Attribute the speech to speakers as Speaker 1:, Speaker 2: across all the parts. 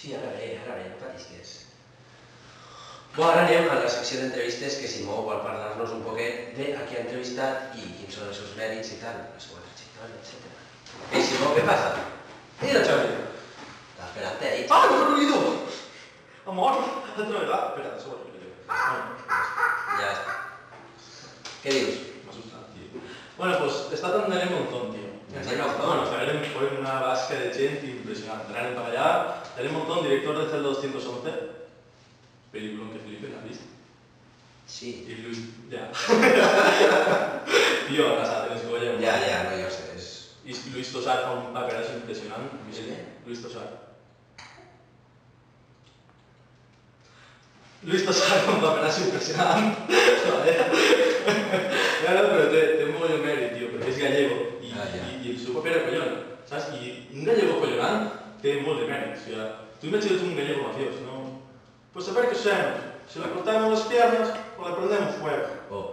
Speaker 1: Sí, ara bé, no patisques. Bé, ara anem a la secció d'entrevistes que Simó vol parlar-nos un poquet de a qui ha entrevistat i quins són els seus mèrits i tal, la seva trajectòria, etc. Ei, Simó, què passa?
Speaker 2: Mira, Xavi.
Speaker 1: T'ha esperat, t'he dit.
Speaker 2: Ah, no s'ha oblidat! Amor, altra vegada. Espera, s'ho voy a
Speaker 1: Ja està. Què dius?
Speaker 2: Me asustat, tío. Bueno, pues está tan de montón, tío. Bueno, estarem fue una vasca de gente impresionante. Andarem para allá. Daré un montón, director de Celda 211. Película que Felipe la viste.
Speaker 1: Sí.
Speaker 2: Y Luis, ya. Tío, la sabes, Goya.
Speaker 1: Ja, no, jo sé.
Speaker 2: Y Luis Tosar fa un papelazo impresionante.
Speaker 1: Sí.
Speaker 2: Luis Tosar. Luis Tosar fa un papelazo impresionante. No, pero té un mogollón mèrit, tío, perquè és gallego i el seu paper era collon, saps? I un gallego collonant té molt de mèrit. O sigui, tú imagínate un gallego mafioso, ¿no? Pues a ver qué hacemos. Si le cortamos las piernas o le prendemos fuego.
Speaker 1: Oh,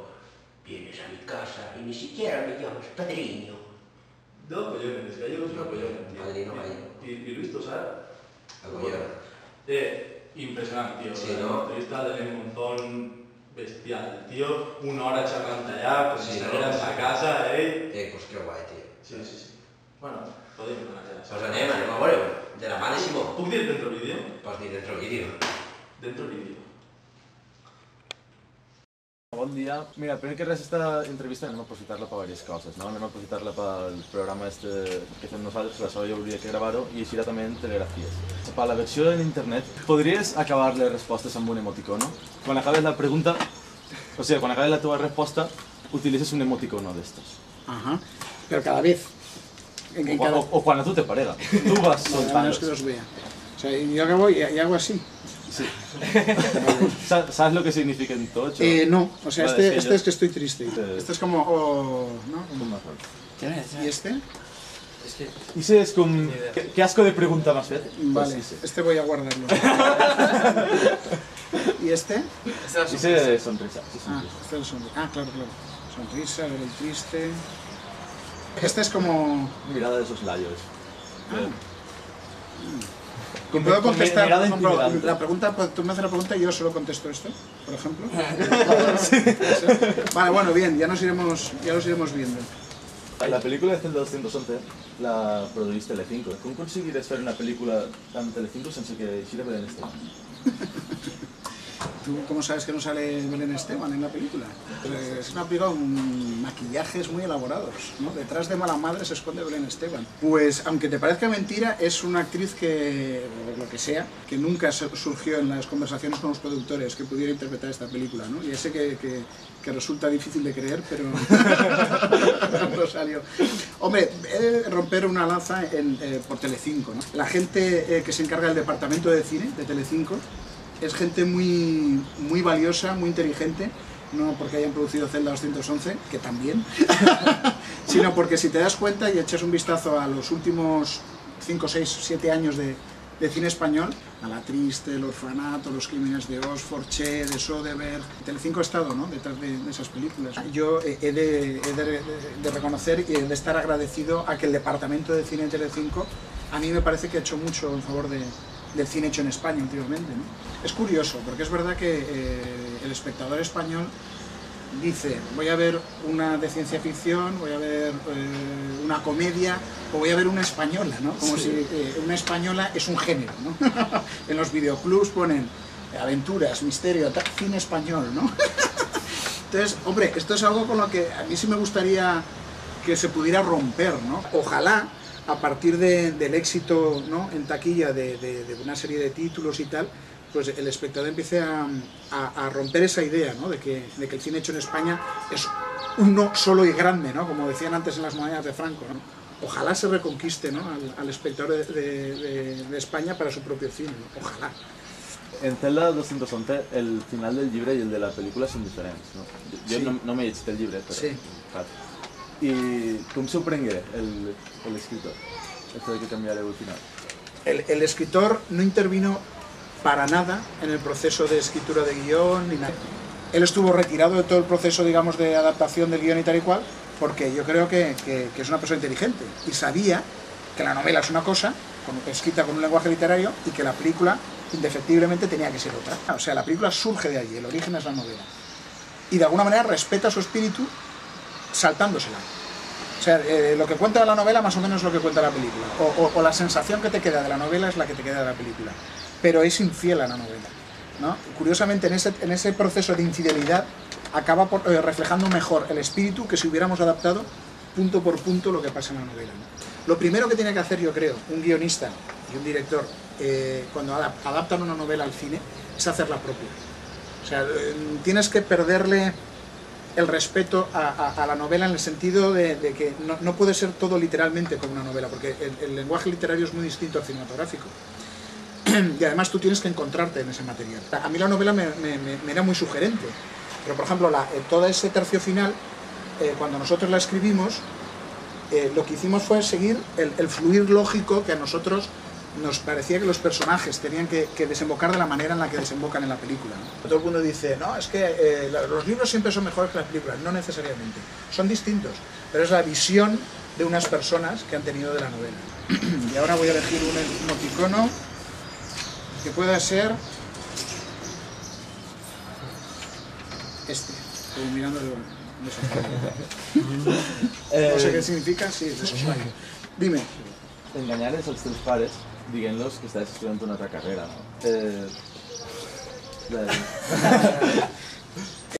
Speaker 1: vienes a mi casa y ni siquiera me llamas padrino.
Speaker 2: No, collones, gallegos no collones.
Speaker 1: Padrino gallego.
Speaker 2: Y Luis Tosar.
Speaker 1: Collona.
Speaker 2: Impresionante, tío.
Speaker 1: Sí, ¿no?
Speaker 2: Entrevista de un montón bestial. El tío, una hora charlando allá, con
Speaker 1: Sí,
Speaker 2: escaleras a casa,
Speaker 1: Pues que guai, tio.
Speaker 2: Sí. Bueno, podem anar allà.
Speaker 1: Pues anem a veure-ho. De la mà de Simó.
Speaker 2: Puc dir dentro vídeo?
Speaker 1: Pots dir dentro vídeo.
Speaker 2: Dentro vídeo.
Speaker 3: Bon dia. Mira, primer que res, esta entrevista anem a aprofitar-la per diverses coses, no? Anem a aprofitar-la pel programa que fem nosaltres, que la Sala hauria que gravar-ho, i així també en telegrafies. Per la versió en internet, podries acabar les respostes amb un emoticono? Quan acabes la pregunta, o sigui, quan acabes la teva resposta, utilitzes un emoticono d'estos.
Speaker 4: Ajá, pero cada vez.
Speaker 3: O cuando tú te parega. Tú vas
Speaker 4: No,
Speaker 3: soltando.
Speaker 4: no es que los vea. O sea, yo acabo y hago así.
Speaker 3: Sí. ¿Sabes lo que significa en tocho?
Speaker 4: No, o sea,
Speaker 3: Vale,
Speaker 4: este es que estoy triste.
Speaker 3: Sí.
Speaker 4: Este es como, ¿no? ¿Y este?
Speaker 3: Y ese es con... ¿Qué asco de pregunta más fet?
Speaker 4: Vale,
Speaker 3: Pues ese.
Speaker 4: este voy a guardarlo. ¿Y este?
Speaker 3: Ese es sonrisa. Sí,
Speaker 4: Ah,
Speaker 3: sonrisa.
Speaker 4: este es el sonrisa. Ah, claro. Sonrisa, ver el triste. Este es como...
Speaker 3: Mirada de esos layos.
Speaker 4: ¿Y puedo contestar,
Speaker 3: mirada
Speaker 4: por ejemplo,
Speaker 3: intimidante.
Speaker 4: la pregunta, tú me haces la pregunta y yo solo contesto esto, por ejemplo? Vale, bueno, bien, ya nos iremos viendo.
Speaker 3: La pel·lícula de Celda 211 la produeix Telecinco. Com aconseguires fer una pel·lícula amb Telecinco sense que gira Belén Esteban?
Speaker 4: ¿Tú cómo sabes que no sale Belén Esteban en la película? Es una película con maquillajes muy elaborados, ¿no? Detrás de Mala Madre se esconde Belén Esteban. Pues, aunque te parezca mentira, es una actriz que, o lo que sea, que nunca surgió en las conversaciones con los productores que pudiera interpretar esta película, ¿no? Y ese que resulta difícil de creer, pero no salió. Hombre, he de romper una lanza por Telecinco, ¿no? La gente que se encarga del departamento de cine de Telecinco es gente muy valiosa, muy inteligente, no porque hayan producido Celda 211, que también, sino porque si te das cuenta y echas un vistazo a los últimos 5, 6, 7 años de cine español, a La Triste, El Orfanato, Los Crímenes de Oxford, Che, de Soderbergh, Telecinco ha estado, ¿no?, detrás de esas películas. Yo he de reconocer y he de estar agradecido a que el departamento de cine de Telecinco a mí me parece que ha hecho mucho en favor del cine hecho en España últimamente, ¿no? Es curioso, porque es verdad que el espectador español dice, voy a ver una de ciencia ficción, voy a ver una comedia, o voy a ver una española, ¿no? Como si una española es un género, ¿no? En los videoclubs ponen aventuras, misterio, cine español, ¿no? Entonces, hombre, esto es algo con lo que a mí sí me gustaría que se pudiera romper, ¿no? Ojalá, a partir del éxito, ¿no?, en taquilla de una serie de títulos y tal, pues el espectador empiece a romper esa idea, ¿no?, de que el cine hecho en España es uno solo y grande, ¿no?, como decían antes en las monedas de Franco, ¿no? Ojalá se reconquiste, ¿no?, al espectador de España para su propio cine, ¿no? Ojalá.
Speaker 3: En Celda 211 el final del llibre i el de la pel·lícula són diferents, no? Jo
Speaker 4: Sí.
Speaker 3: no m'he llegit el llibre, però...
Speaker 4: Sí.
Speaker 3: Clar. I com s'ho prengué l'escriptor? Esto de que cambiaré el final.
Speaker 4: El escritor no intervino para nada en el proceso de escritura de guión ni nada. Él estuvo retirado de todo el proceso, digamos, de adaptación del guión y tal y cual, porque yo creo que es una persona inteligente y sabía que la novela es una cosa escrita con un lenguaje literario y que la película indefectiblemente tenía que ser otra. O sea, la película surge de allí, el origen es la novela. Y de alguna manera respeta su espíritu saltándosela. O sea, lo que cuenta la novela más o menos es lo que cuenta la película. O la sensación que te queda de la novela es la que te queda de la película. Pero es infiel a la novela, ¿no? Curiosamente, en ese proceso de infidelidad acaba reflejando mejor el espíritu que si hubiéramos adaptado punto por punto lo que pasa en la novela, ¿no? Lo primero que tiene que hacer, yo creo, un guionista y un director cuando adaptan una novela al cine es hacerla propia. O sea, tienes que perderle el respeto a la novela en el sentido de que no puede ser todo literalmente como una novela, porque el lenguaje literario es muy distinto al cinematográfico. Y además tú tienes que encontrarte en ese material. A mí la novela me era muy sugerente, pero por ejemplo, todo ese tercio final, cuando nosotros la escribimos, lo que hicimos fue seguir el fluir lógico que a nosotros nos parecía que los personajes tenían que desembocar de la manera en la que desembocan en la película, ¿no? Todo el mundo dice, no, es que los libros siempre son mejores que las películas. No necesariamente, son distintos, pero es la visión de unas personas que han tenido de la novela. Y ahora voy a elegir un emoticono que pueda ser este. Estoy mirando de sofá. No sé què significa, sí, de sofà. Dime.
Speaker 3: Enganyares els teus pares dient-los que estàs estudiant una altra carrera, no?